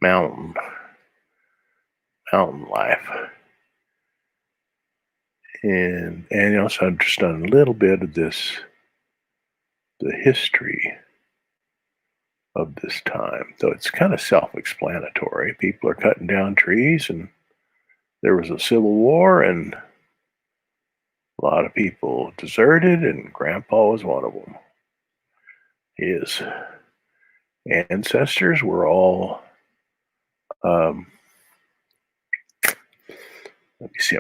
mountain life, and you also understand a little bit of this, the history of this time. So it's kind of self-explanatory. People are cutting down trees, and there was a civil war, and a lot of people deserted, and Grandpa was one of them. His ancestors were all, let me see,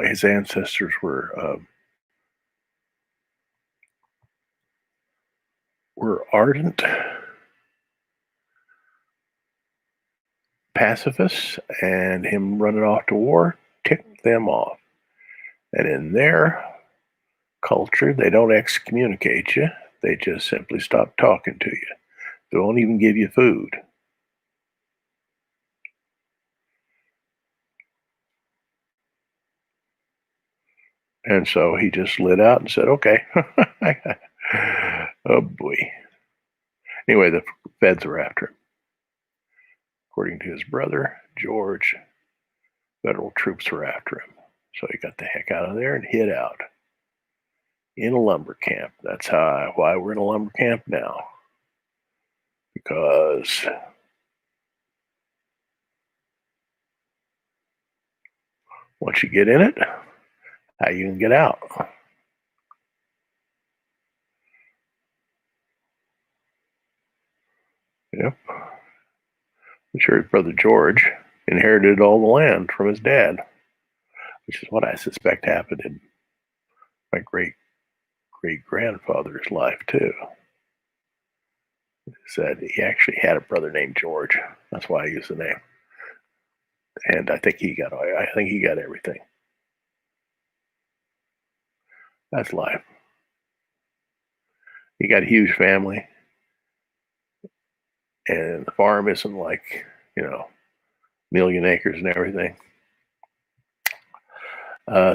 his ancestors were ardent pacifists, and him running off to war ticked them off. And in their culture, they don't excommunicate you, they just simply stop talking to you. They won't even give you food. And so he just lit out and said, okay. Oh boy. Anyway, the feds were after him. According to his brother, George, federal troops were after him. So he got the heck out of there and hid out in a lumber camp. That's why we're in a lumber camp now. Because once you get in it, how you can get out? Yep. I'm sure his brother George inherited all the land from his dad, which is what I suspect happened in my great grandfather's life too. He said he actually had a brother named George. That's why I use the name. And I think he got everything. That's life. He got a huge family, and the farm isn't like, you know, million acres and everything.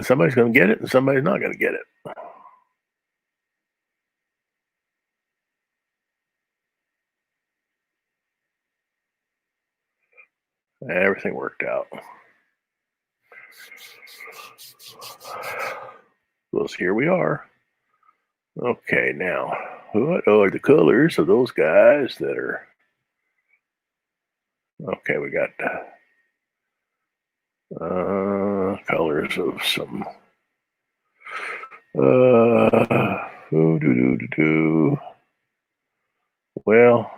Somebody's going to get it, and somebody's not going to get it. And everything worked out. Well, here we are. Okay, now, what are the colors of those guys that are... Okay, we got colors of some... Well,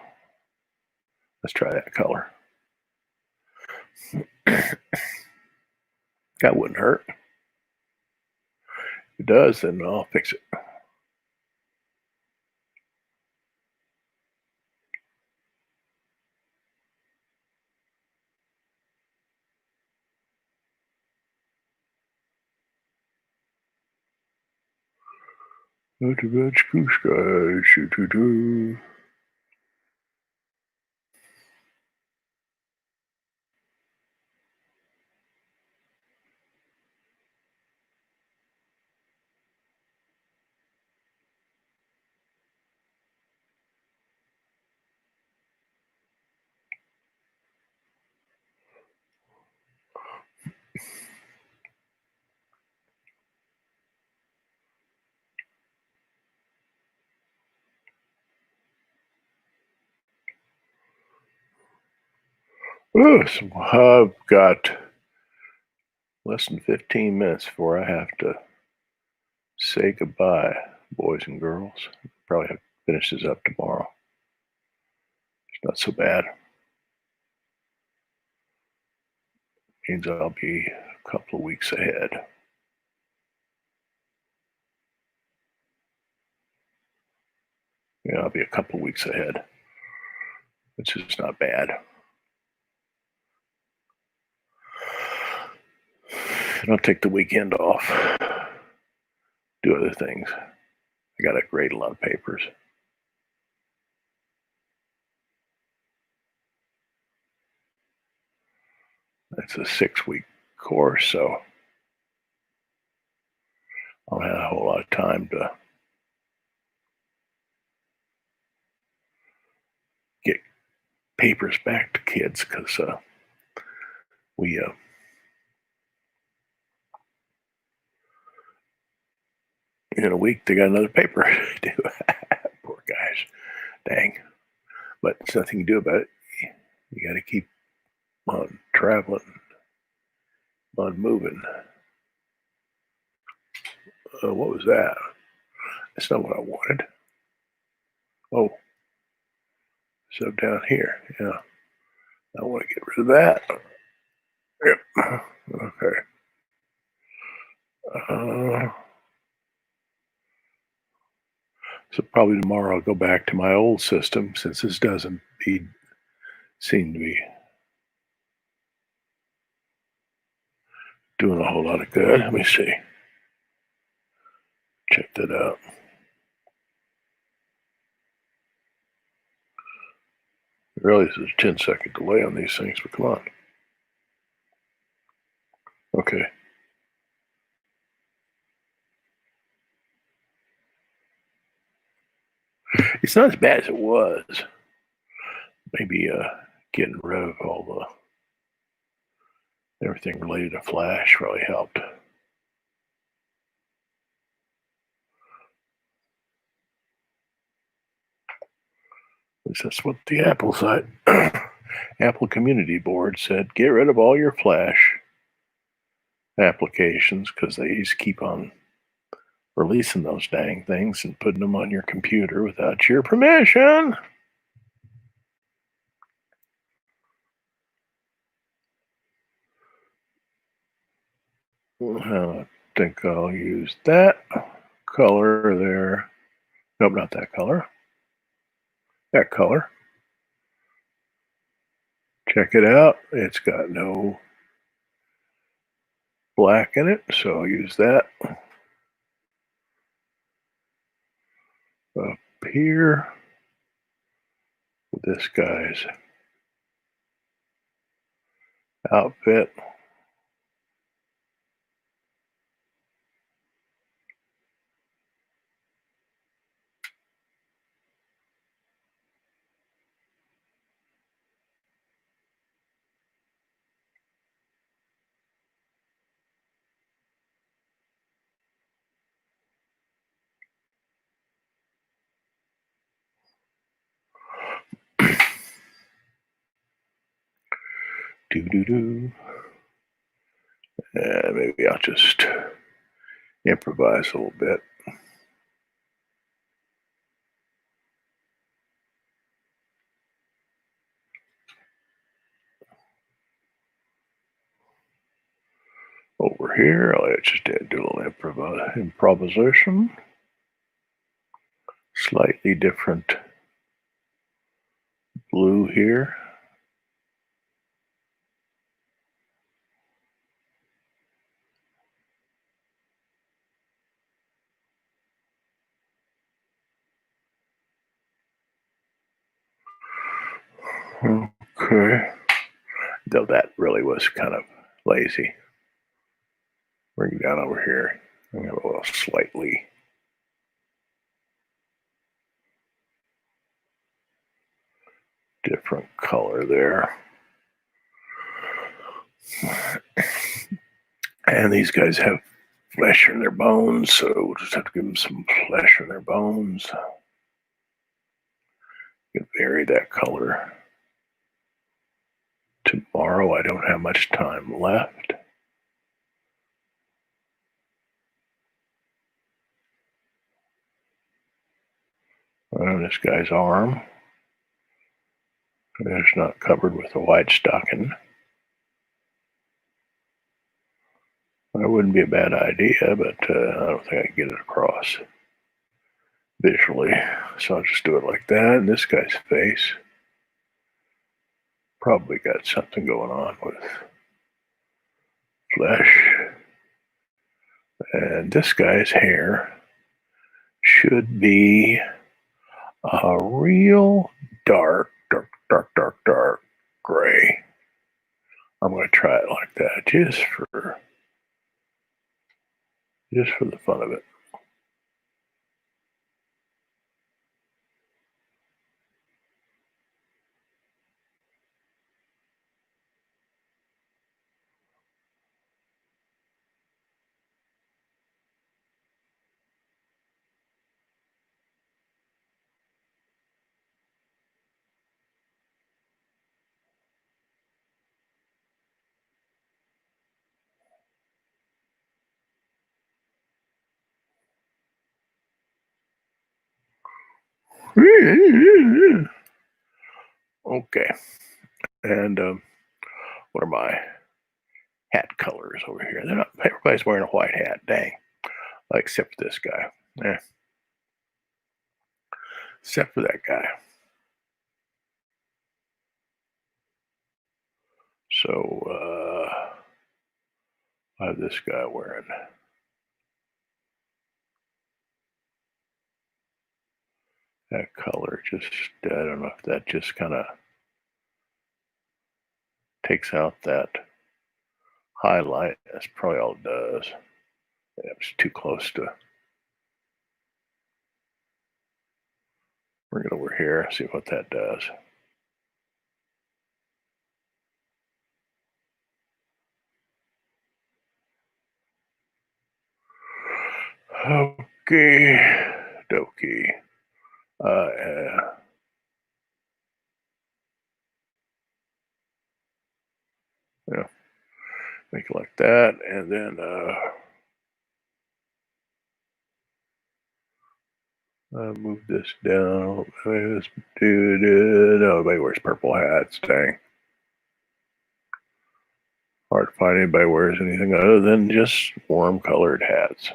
let's try that color. That wouldn't hurt. If it does, then I'll fix it. Oh, so I've got less than 15 minutes before I have to say goodbye, boys and girls. Probably have to finish this up tomorrow. It's not so bad. Means I'll be a couple of weeks ahead. Yeah, I'll be a couple of weeks ahead, which is not bad. I'll take the weekend off, do other things. I got to grade a lot of papers. It's a 6-week course, so I don't have a whole lot of time to get papers back to kids because we in a week they got another paper to do. Poor guys. Dang. But there's nothing you can do about it. You got to keep on traveling, on moving. What was that? That's not what I wanted. Oh, so down here, yeah. I want to get rid of that. Yep. Okay. So probably tomorrow I'll go back to my old system since this doesn't seem to be doing a whole lot of good. Let me see. Check that out. Really, there's a 10-second delay on these things, but come on. Okay. It's not as bad as it was. Maybe getting rid of all everything related to Flash really helped. At least that's what the Apple side, Apple Community Board said. Get rid of all your Flash applications because they just keep on releasing those dang things and putting them on your computer without your permission. I think I'll use that color there. Nope, not that color. That color. Check it out. It's got no black in it, so I'll use that. Up here with this guy's outfit. Do. And maybe I'll just improvise a little bit. Over here, I'll just do a little improvisation. Slightly different blue here. Okay. Though that really was kind of lazy. Bring it down over here. I have a little slightly different color there. And these guys have flesh in their bones, so we'll just have to give them some flesh in their bones. You can vary that color. Tomorrow, I don't have much time left. And this guy's arm is not covered with a white stocking. That wouldn't be a bad idea, but I don't think I can get it across visually. So I'll just do it like that. And this guy's face probably got something going on with flesh. And this guy's hair should be a real dark gray. I'm going to try it like that just for the fun of it. Okay. And what are my hat colors over here? They're not. Everybody's wearing a white hat. Dang. Except for this guy. Yeah. Except for that guy. So I have this guy wearing that color. Just I don't know if that just kind of takes out that highlight. That's probably all it does. It's too close to. Bring it over here, see what that does. Okay, dokie. Yeah, make it like that, and then move this down. This dude, nobody wears purple hats. Dang, hard to find anybody wears anything other than just warm-colored hats.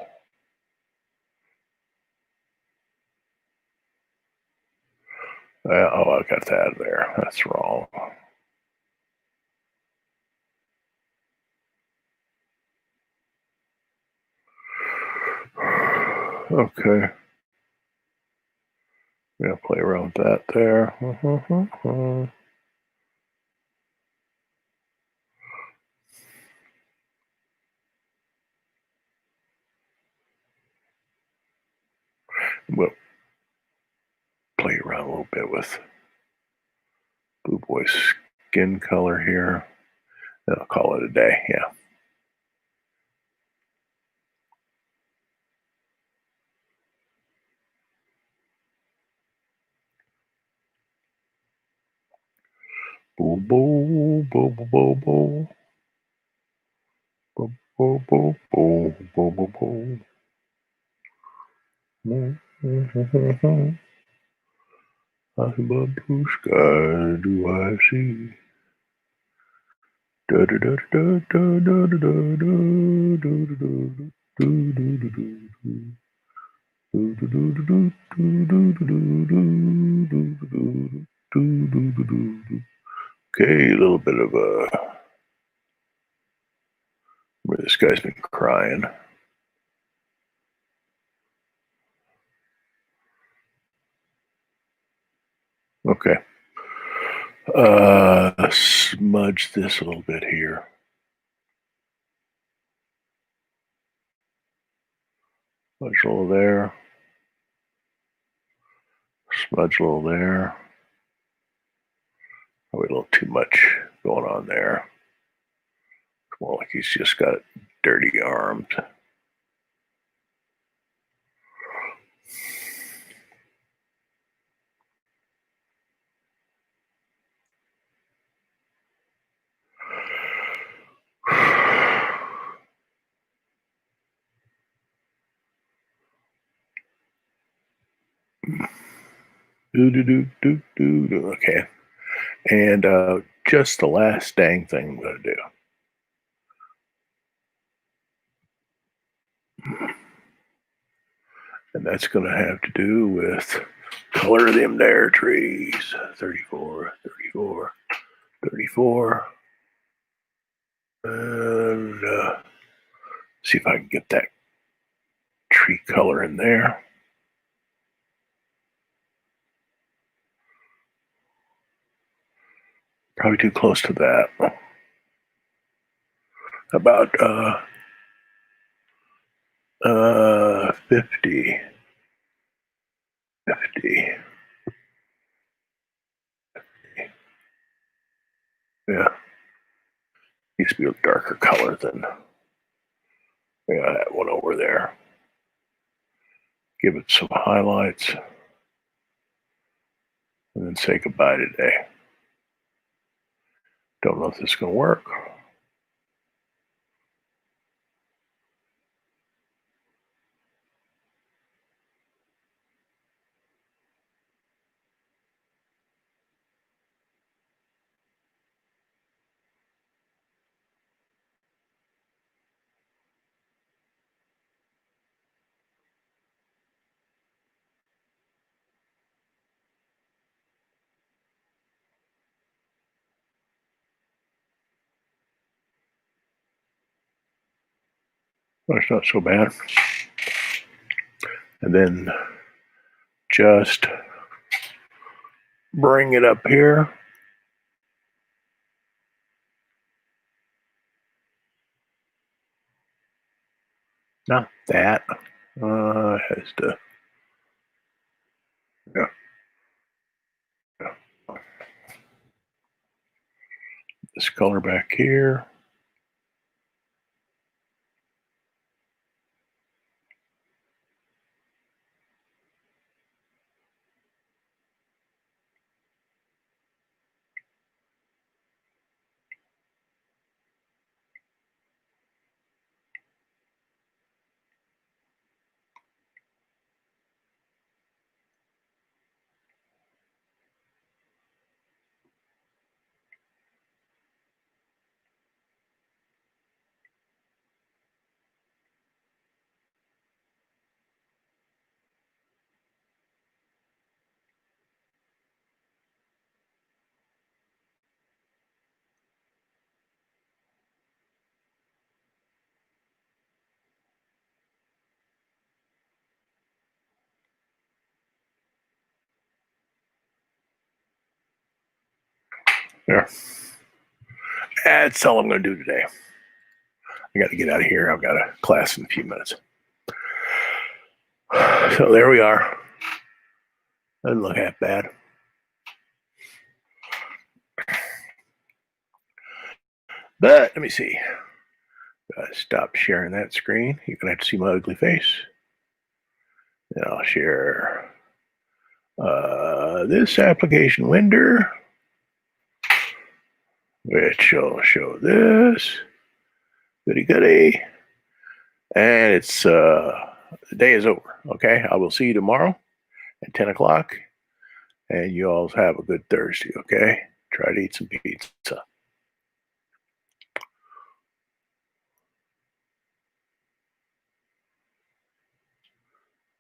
Oh, I got that there. That's wrong. Okay. Yeah, play around with that there. We'll play around a little bit with Blue Boy's skin color here. And I'll call it a day. Yeah. Boo boo boo boo boo boo. Boo boo boo boo boo boo boo. Above blue sky do I see. Da da da da da da da da da Okay, a little bit of where this guy's been crying. Okay. Smudge this a little bit here. Smudge a little there. Smudge a little there. Probably a little too much going on there. It's more like he's just got dirty arms. Okay. And just the last dang thing I'm going to do. And that's going to have to do with color them there trees. 34, 34, 34. And see if I can get that tree color in there. Probably too close to that. About 50. 50. Yeah. Needs to be a darker color than that one over there. Give it some highlights. And then say goodbye today. Don't know if this is going to work. That's not so bad. And then just bring it up here. Not that. Has to. Yeah. This color back here. Yeah. That's all I'm going to do today. I got to get out of here. I've got a class in a few minutes. So there we are. Doesn't look half bad. But let me see. Stop sharing that screen. You're going to have to see my ugly face. Then I'll share this application window, which will show this. Goody goody. And it's the day is over. Okay. I will see you tomorrow at 10 o'clock. And you all have a good Thursday. Okay. Try to eat some pizza.